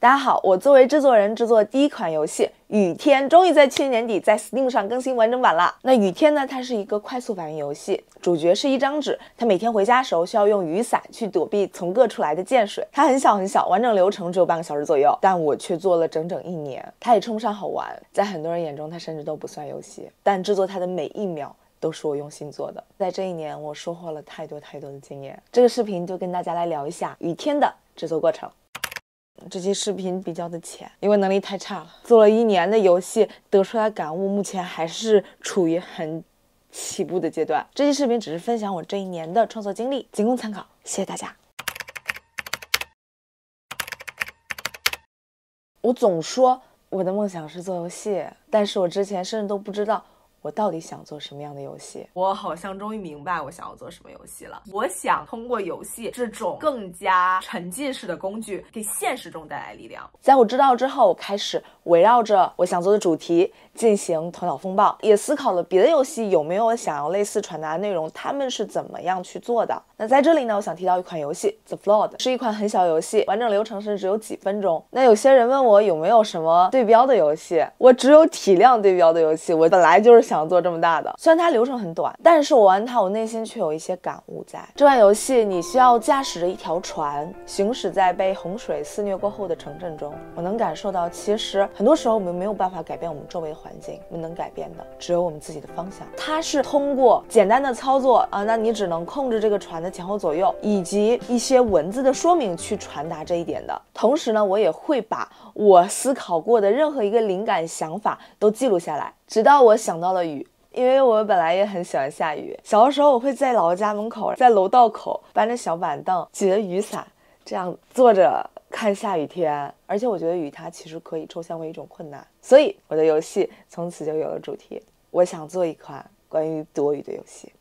大家好，我作为制作人制作第一款游戏《雨天》终于在去年年底在 Steam 上更新完整版了。那《雨天》呢，它是一个快速反应游戏，主角是一张纸，他每天回家的时候需要用雨伞去躲避从各处来的溅水。它很小很小，完整流程只有半个小时左右，但我却做了整整1年。它也称不上好玩，在很多人眼中它甚至都不算游戏，但制作它的每一秒都是我用心做的。在这1年，我收获了太多的经验。这个视频就跟大家来聊一下《雨天》的制作过程。这期视频比较的浅，因为能力太差了。做了1年的游戏，得出来感悟，目前还是处于很起步的阶段。这期视频只是分享我这1年的创作经历，仅供参考。谢谢大家。我总说我的梦想是做游戏，但是我之前甚至都不知道我到底想做什么样的游戏。我好像终于明白我想要做什么游戏了。我想通过游戏这种更加沉浸式的工具，给现实中带来力量。在我知道之后，我开始围绕着我想做的主题进行头脑风暴，也思考了别的游戏有没有我想要类似传达的内容，他们是怎么样去做的。那在这里呢，我想提到一款游戏 The Flood， 是一款很小游戏，完整流程是只有几分钟。那有些人问我有没有什么对标的游戏，我只有体量对标的游戏。我本来就是想做这么大的，虽然它流程很短，但是我玩它，我内心却有一些感悟在。这款游戏你需要驾驶着一条船，行驶在被洪水肆虐过后的城镇中。我能感受到，其实很多时候我们没有办法改变我们周围的环境，我们能改变的只有我们自己的方向。它是通过简单的操作啊，那你只能控制这个船的前后左右，以及一些文字的说明去传达这一点的。同时呢，我也会把我思考过的任何一个灵感想法都记录下来，直到我想到了雨。因为我本来也很喜欢下雨，小的时候我会在老家门口，在楼道口搬着小板凳，举着雨伞，这样坐着看下雨天。而且我觉得雨它其实可以抽象为一种困难，所以我的游戏从此就有了主题，我想做一款关于躲雨的游戏。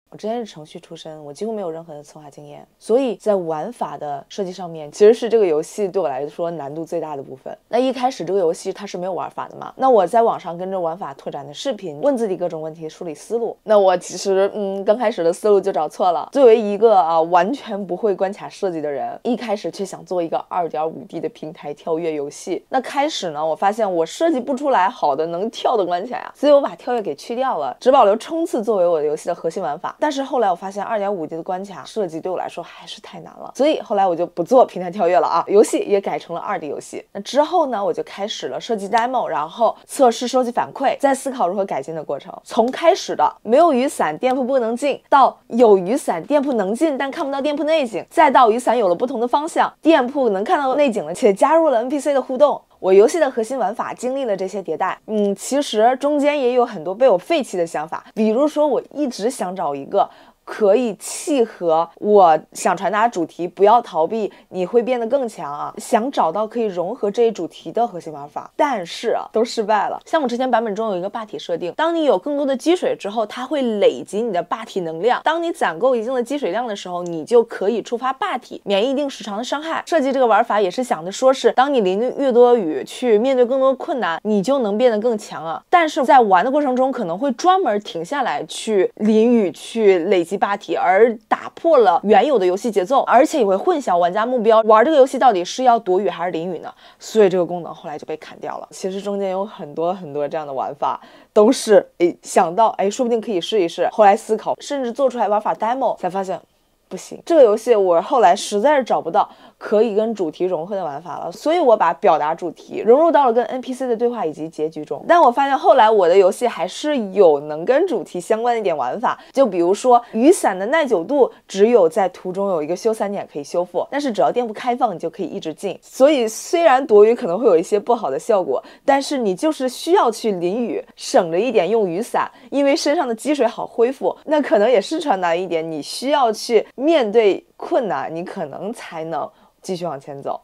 我之前是程序出身，我几乎没有任何的策划经验，所以在玩法的设计上面，其实是这个游戏对我来说难度最大的部分。那一开始这个游戏它是没有玩法的嘛，那我在网上跟着玩法拓展的视频，问自己各种问题，梳理思路。那我其实刚开始的思路就找错了。作为一个完全不会关卡设计的人，一开始却想做一个 2.5D 的平台跳跃游戏。那开始呢，我发现我设计不出来好的能跳的关卡呀，所以我把跳跃给去掉了，只保留冲刺作为我的游戏的核心玩法。但是后来我发现 2.5D 的关卡设计对我来说还是太难了，所以后来我就不做平台跳跃了啊，游戏也改成了2D 游戏。那之后呢，我就开始了设计 demo， 然后测试收集反馈，再思考如何改进的过程。从开始的没有雨伞店铺不能进，到有雨伞店铺能进但看不到店铺内景，再到雨伞有了不同的方向，店铺能看到内景了，且加入了 NPC 的互动。我游戏的核心玩法经历了这些迭代，其实中间也有很多被我废弃的想法，比如说我一直想找一个可以契合我想传达的主题，不要逃避你会变得更强啊，想找到可以融合这一主题的核心玩法，但是都失败了。像我之前版本中有一个霸体设定，当你有更多的积水之后，它会累积你的霸体能量，当你攒够一定的积水量的时候，你就可以触发霸体，免疫一定时长的伤害。设计这个玩法也是想的说是，当你淋越多雨，去面对更多困难，你就能变得更强啊。但是在玩的过程中可能会专门停下来去淋雨，去累积霸体，而打破了原有的游戏节奏，而且也会混淆玩家目标，玩这个游戏到底是要躲雨还是淋雨呢？所以这个功能后来就被砍掉了。其实中间有很多这样的玩法，都是想到说不定可以试一试，后来思考甚至做出来玩法 demo 才发现不行，这个游戏我后来实在是找不到可以跟主题融合的玩法了，所以我把表达主题融入到了跟 NPC 的对话以及结局中。但我发现后来我的游戏还是有能跟主题相关的一点玩法，就比如说雨伞的耐久度只有在途中有一个修伞点可以修复，但是只要店铺开放你就可以一直进。所以虽然躲雨可能会有一些不好的效果，但是你就是需要去淋雨，省着一点用雨伞，因为身上的积水好恢复。那可能也是传达一点，你需要去面对困难，你可能才能继续往前走。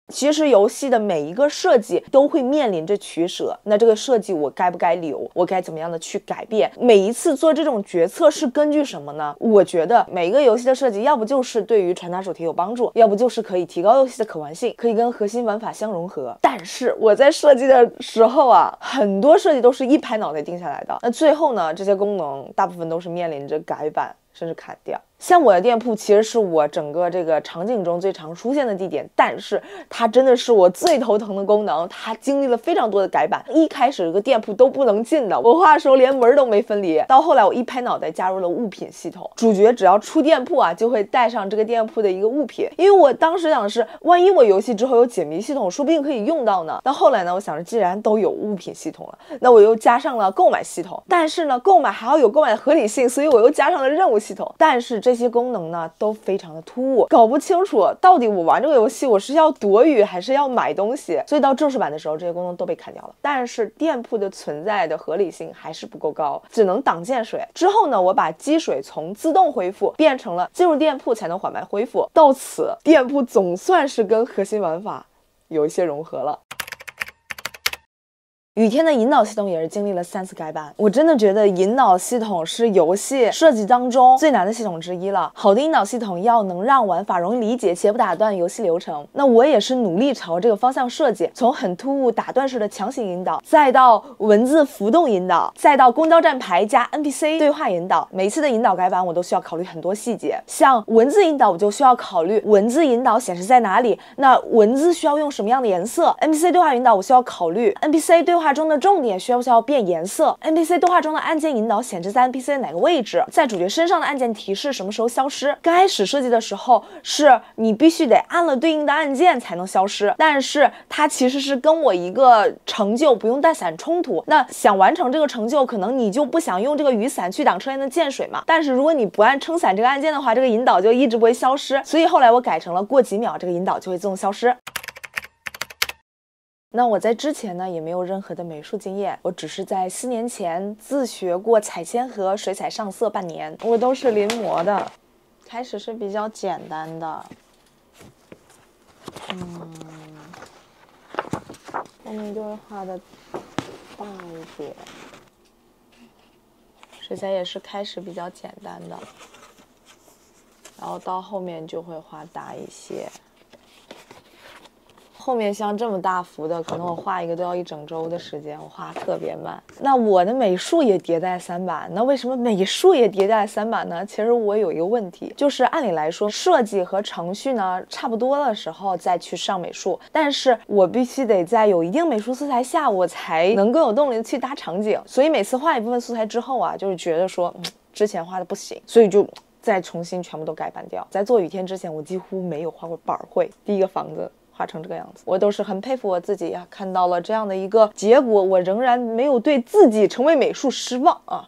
其实游戏的每一个设计都会面临着取舍，那这个设计我该不该留，我该怎么样的去改变？每一次做这种决策是根据什么呢？我觉得每一个游戏的设计要不就是对于传达主题有帮助，要不就是可以提高游戏的可玩性，可以跟核心玩法相融合。但是我在设计的时候很多设计都是一拍脑袋定下来的，那最后呢，这些功能大部分都是面临着改版甚至砍掉。像我的店铺其实是我整个这个场景中最常出现的地点，但是它真的是我最头疼的功能，它经历了非常多的改版。一开始这个店铺都不能进的，我画的时候连门都没分离，到后来我一拍脑袋加入了物品系统，主角只要出店铺啊，就会带上这个店铺的一个物品。因为我当时想的是，万一我游戏之后有解谜系统，说不定可以用到呢。到后来呢，我想着既然都有物品系统了，那我又加上了购买系统，但是呢，购买还要有购买的合理性，所以我又加上了任务系统。但是这些功能呢都非常的突兀，搞不清楚到底我玩这个游戏我是要躲雨还是要买东西，所以到正式版的时候这些功能都被砍掉了。但是店铺的存在的合理性还是不够高，只能挡见水。之后呢，我把积水从自动恢复变成了进入店铺才能缓慢恢复，到此店铺总算是跟核心玩法有一些融合了。雨天的引导系统也是经历了3次改版，我真的觉得引导系统是游戏设计当中最难的系统之一了。好的引导系统要能让玩法容易理解且不打断游戏流程，那我也是努力朝这个方向设计，从很突兀打断式的强行引导，再到文字浮动引导，再到公交站牌加 NPC 对话引导。每一次的引导改版我都需要考虑很多细节，像文字引导我就需要考虑文字引导显示在哪里，那文字需要用什么样的颜色。 NPC 对话引导我需要考虑 NPC 对话中的重点需不需要变颜色， NPC 对话中的按键引导显示在 NPC 的哪个位置，在主角身上的按键提示什么时候消失。刚开始设计的时候是你必须得按了对应的按键才能消失，但是它其实是跟我一个成就不用带伞冲突，那想完成这个成就可能你就不想用这个雨伞去挡车前的溅水嘛，但是如果你不按撑伞这个按键的话，这个引导就一直不会消失，所以后来我改成了过几秒这个引导就会自动消失。那我在之前呢也没有任何的美术经验，我只是在4年前自学过彩铅和水彩上色半年，我都是临摹的。开始是比较简单的，后面就会画的大一点。水彩也是开始比较简单的，然后到后面就会画大一些。后面像这么大幅的，可能我画一个都要1整周的时间，我画特别慢。那我的美术也迭代3版，那为什么美术也迭代3版呢？其实我有一个问题，就是按理来说设计和程序呢差不多的时候再去上美术，但是我必须得在有一定美术素材下，我才能更有动力去搭场景。所以每次画一部分素材之后啊，就是觉得说，之前画的不行，所以就再重新全部都改版掉。在做雨天之前，我几乎没有画过板绘，第一个房子画成这个样子，我都是很佩服我自己呀，看到了这样的一个结果，我仍然没有对自己成为美术失望啊。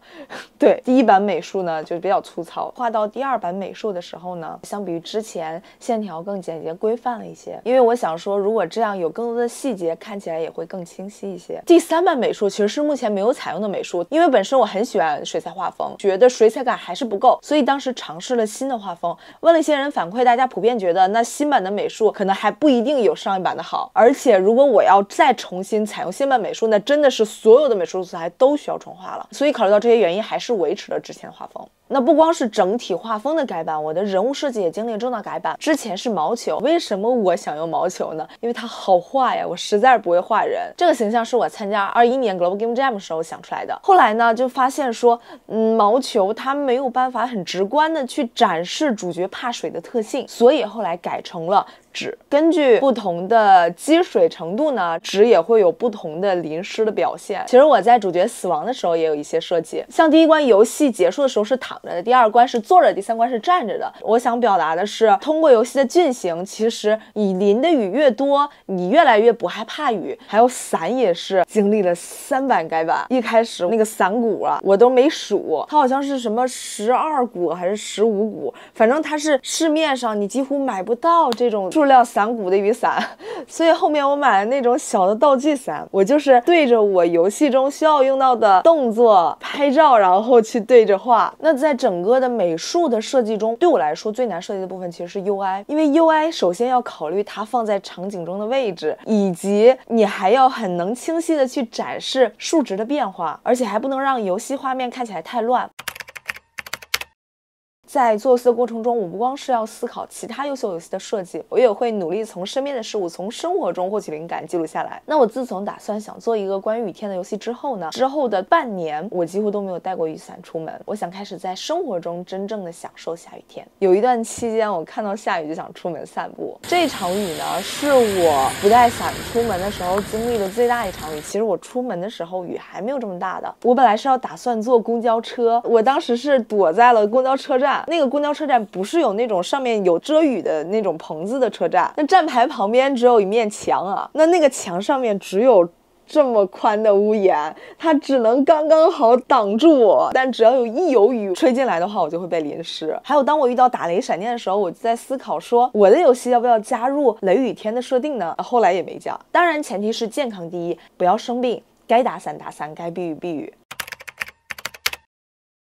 对，第1版美术呢就比较粗糙，画到第2版美术的时候呢，相比于之前线条更简洁规范了一些，因为我想说如果这样有更多的细节，看起来也会更清晰一些。第3版美术其实是目前没有采用的美术，因为本身我很喜欢水彩画风，觉得水彩感还是不够，所以当时尝试了新的画风，问了一些人反馈，大家普遍觉得那新版的美术可能还不一定有上一版的好，而且如果我要再重新采用新版美术，那真的是所有的美术素材都需要重画了，所以考虑到这些原因，还是维持了之前的画风。那不光是整体画风的改版，我的人物设计也经历了重大改版。之前是毛球，为什么我想用毛球呢？因为它好画呀，我实在是不会画人。这个形象是我参加21年 Global Game Jam 的时候想出来的。后来呢，就发现说，毛球它没有办法很直观的去展示主角怕水的特性，所以后来改成了纸。根据不同的积水程度呢，纸也会有不同的淋湿的表现。其实我在主角死亡的时候也有一些设计，像第1关游戏结束的时候是躺着的，第2关是坐着，第3关是站着的。我想表达的是，通过游戏的进行，其实你淋的雨越多，你越来越不害怕雨。还有伞也是经历了3版改版，一开始那个伞骨啊，我都没数，它好像是什么12股还是15股，反正它是市面上你几乎买不到这种数量伞骨的雨伞，所以后面我买了那种小的道具伞，我就是对着我游戏中需要用到的动作拍照，然后去对着画。那在整个的美术的设计中，对我来说最难设计的部分其实是 UI， 因为 UI 首先要考虑它放在场景中的位置，以及你还要很能清晰的去展示数值的变化，而且还不能让游戏画面看起来太乱。在做游戏的过程中，我不光是要思考其他优秀游戏的设计，我也会努力从身边的事物、从生活中获取灵感，记录下来。那我自从打算想做一个关于雨天的游戏之后呢，之后的半年我几乎都没有带过雨伞出门。我想开始在生活中真正的享受下雨天。有一段期间，我看到下雨就想出门散步。这场雨呢，是我不带伞出门的时候经历的最大一场雨。其实我出门的时候雨还没有这么大的。我本来是要打算坐公交车，我当时是躲在了公交车站。那个公交车站不是有那种上面有遮雨的那种棚子的车站，那站牌旁边只有一面墙啊，那个墙上面只有这么宽的屋檐，它只能刚刚好挡住我，但只要有雨吹进来的话，我就会被淋湿。还有当我遇到打雷闪电的时候，我就在思考说我的游戏要不要加入雷雨天的设定呢？后来也没加，当然前提是健康第一，不要生病，该打伞打伞，该避雨避雨。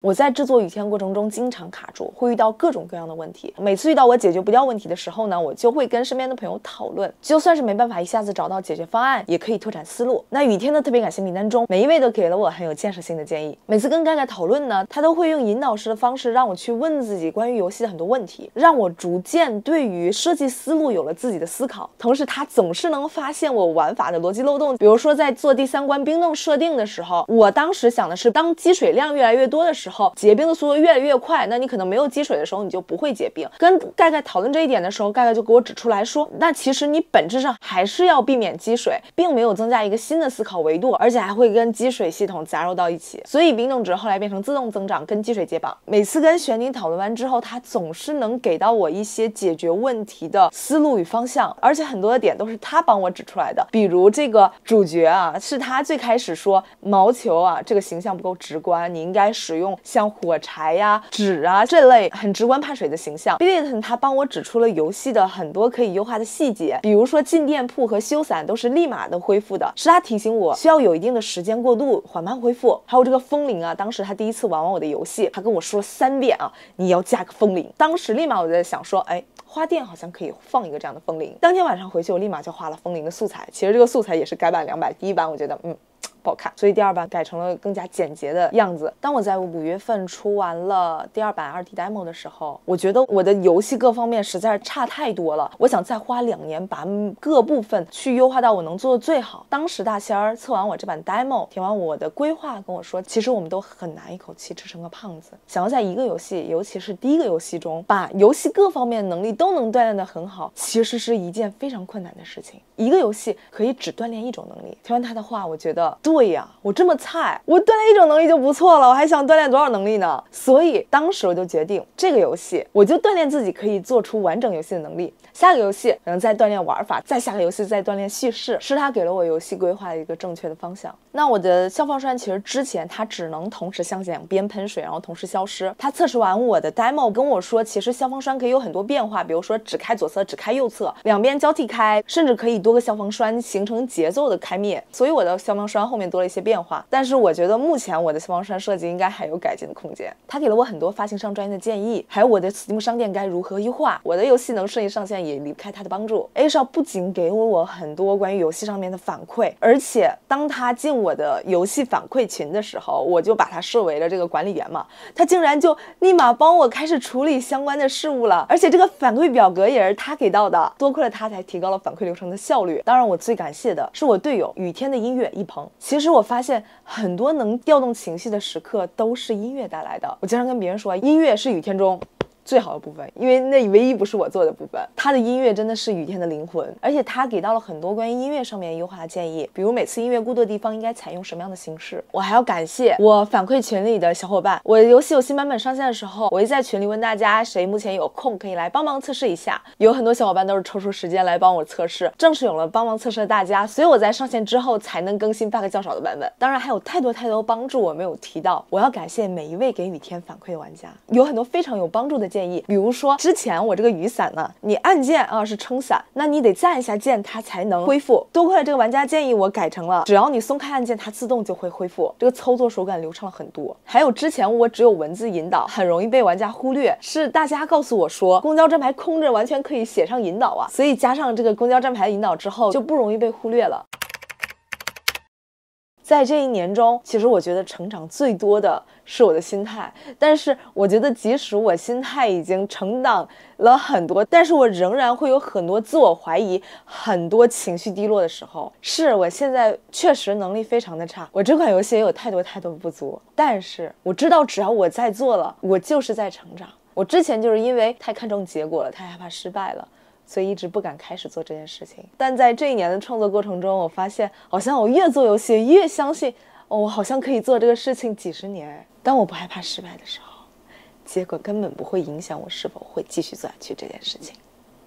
我在制作雨天过程中经常卡住，会遇到各种各样的问题。每次遇到我解决不掉问题的时候呢，我就会跟身边的朋友讨论，就算是没办法一下子找到解决方案，也可以拓展思路。那雨天的特别感谢名单中，每一位都给了我很有建设性的建议。每次跟盖盖讨论呢，他都会用引导式的方式让我去问自己关于游戏的很多问题，让我逐渐对于设计思路有了自己的思考。同时他总是能发现我玩法的逻辑漏洞。比如说在做第3关冰冻设定的时候，我当时想的是当积水量越来越多的时候，结冰的速度越来越快，那你可能没有积水的时候你就不会结冰。跟盖盖讨论这一点的时候，盖盖就给我指出来说，那其实你本质上还是要避免积水，并没有增加一个新的思考维度，而且还会跟积水系统杂糅到一起。所以冰冻值后来变成自动增长，跟积水解绑。每次跟玄宁讨论完之后，他总是能给到我一些解决问题的思路与方向，而且很多的点都是他帮我指出来的。比如这个主角啊，是他最开始说毛球啊这个形象不够直观，你应该使用像火柴呀、纸啊这类很直观怕水的形象。Billiton 他帮我指出了游戏的很多可以优化的细节，比如说进店铺和修伞都是立马的恢复的，是他提醒我需要有一定的时间过渡，缓慢恢复。还有这个风铃啊，当时他第一次玩我的游戏，他跟我说了3遍啊，你要加个风铃。当时立马我就在想说，哎，花店好像可以放一个这样的风铃。当天晚上回去，我立马就画了风铃的素材。其实这个素材也是改版200，第一版我觉得不好看，所以第2版改成了更加简洁的样子。当我在5月份出完了第2版2D demo 的时候，我觉得我的游戏各方面实在是差太多了，我想再花2年把各部分去优化到我能做的最好。当时大仙儿测完我这版 demo， 听完我的规划跟我说，其实我们都很难一口气吃成个胖子，想要在一个游戏，尤其是第一个游戏中把游戏各方面能力都能锻炼得很好，其实是一件非常困难的事情。一个游戏可以只锻炼一种能力。听完他的话，我觉得对呀，我这么菜，我锻炼一种能力就不错了，我还想锻炼多少能力呢？所以当时我就决定，这个游戏我就锻炼自己可以做出完整游戏的能力，下个游戏可能再锻炼玩法，再下个游戏再锻炼叙事，是他给了我游戏规划的一个正确的方向。那我的消防栓其实之前它只能同时向两边喷水，然后同时消失。他测试完我的 demo 跟我说，其实消防栓可以有很多变化，比如说只开左侧，只开右侧，两边交替开，甚至可以多个消防栓形成节奏的开灭。所以我的消防栓后面多了一些变化，但是我觉得目前我的消防栓设计应该还有改进的空间。他给了我很多发行商专业的建议，还有我的 Steam 商店该如何优化，我的游戏能顺利上线也离不开他的帮助。A 少不仅给我很多关于游戏上面的反馈，而且当他进我的游戏反馈群的时候，我就把他设为了这个管理员嘛，他竟然就立马帮我开始处理相关的事务了，而且这个反馈表格也是他给到的，多亏了他才提高了反馈流程的效率。当然我最感谢的是我队友雨天的音乐一鹏。其实我发现很多能调动情绪的时刻都是音乐带来的。我经常跟别人说，音乐是雨天中最好的部分，因为那唯一不是我做的部分。他的音乐真的是雨天的灵魂，而且他给到了很多关于音乐上面优化的建议，比如每次音乐过渡的地方应该采用什么样的形式。我还要感谢我反馈群里的小伙伴，我的游戏有新版本上线的时候，我会在群里问大家谁目前有空可以来帮忙测试一下，有很多小伙伴都是抽出时间来帮我测试。正是有了帮忙测试的大家，所以我在上线之后才能更新发个较少的版本。当然还有太多帮助我没有提到，我要感谢每一位给雨天反馈的玩家，有很多非常有帮助的建议。比如说之前我这个雨伞呢，你按键啊是撑伞，那你得再按一下键它才能恢复。多亏了这个玩家建议，我改成了只要你松开按键它自动就会恢复，这个操作手感流畅了很多。还有之前我只有文字引导，很容易被玩家忽略，是大家告诉我说公交站牌空着完全可以写上引导啊，所以加上这个公交站牌引导之后就不容易被忽略了。在这一年中，其实我觉得成长最多的是我的心态，但是我觉得即使我心态已经成长了很多，但是我仍然会有很多自我怀疑，很多情绪低落的时候。是我现在确实能力非常的差，我这款游戏也有太多不足，但是我知道只要我在做了，我就是在成长。我之前就是因为太看重结果了，太害怕失败了，所以一直不敢开始做这件事情。但在这一年的创作过程中，我发现好像我越做游戏越相信，我好像可以做这个事情几十年。当我不害怕失败的时候，结果根本不会影响我是否会继续做下去这件事情。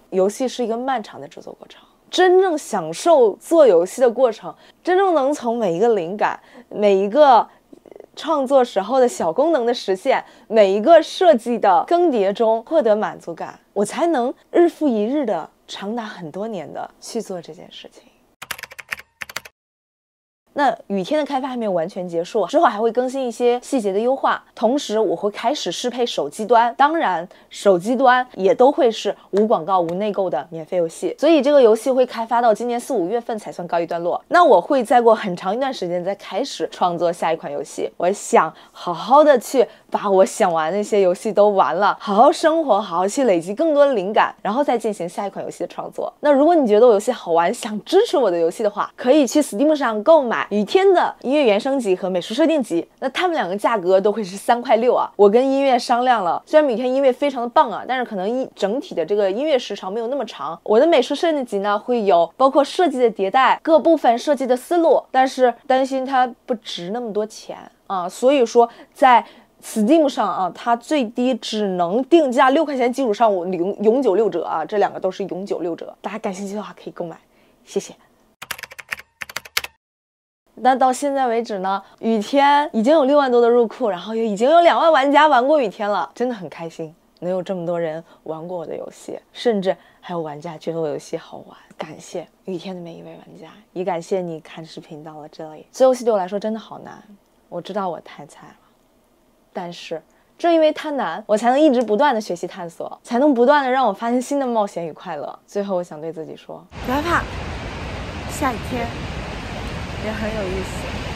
游戏是一个漫长的制作过程，真正享受做游戏的过程，真正能从每一个灵感，每一个创作时候的小功能的实现，每一个设计的更迭中获得满足感，我才能日复一日的长达很多年的去做这件事情。那雨天的开发还没有完全结束，之后还会更新一些细节的优化，同时我会开始适配手机端，当然手机端也都会是无广告无内购的免费游戏，所以这个游戏会开发到今年4、5月份才算告一段落。那我会再过很长一段时间再开始创作下一款游戏，我想好好的去把我想玩那些游戏都玩了，好好生活，好好去累积更多的灵感，然后再进行下一款游戏的创作。那如果你觉得我游戏好玩，想支持我的游戏的话，可以去 Steam 上购买雨天的音乐原声集和美术设定集，那他们两个价格都会是3块6啊。我跟音乐商量了，虽然雨天音乐非常的棒啊，但是可能整体的这个音乐时长没有那么长。我的美术设定集呢，会有包括设计的迭代，各部分设计的思路，但是担心它不值那么多钱啊，所以说在Steam 上啊，它最低只能定价6块钱基础上，我永久6折啊，这两个都是永久6折，大家感兴趣的话可以购买，谢谢。那到现在为止呢，雨天已经有6万多的入库，然后也已经有2万玩家玩过雨天了，真的很开心，能有这么多人玩过我的游戏，甚至还有玩家觉得我游戏好玩。感谢雨天的每一位玩家，也感谢你看视频到了这里。做游戏对我来说真的好难，我知道我太菜了，但是正因为它难，我才能一直不断的学习探索，才能不断的让我发现新的冒险与快乐。最后我想对自己说，不害怕，下雨天也很有意思。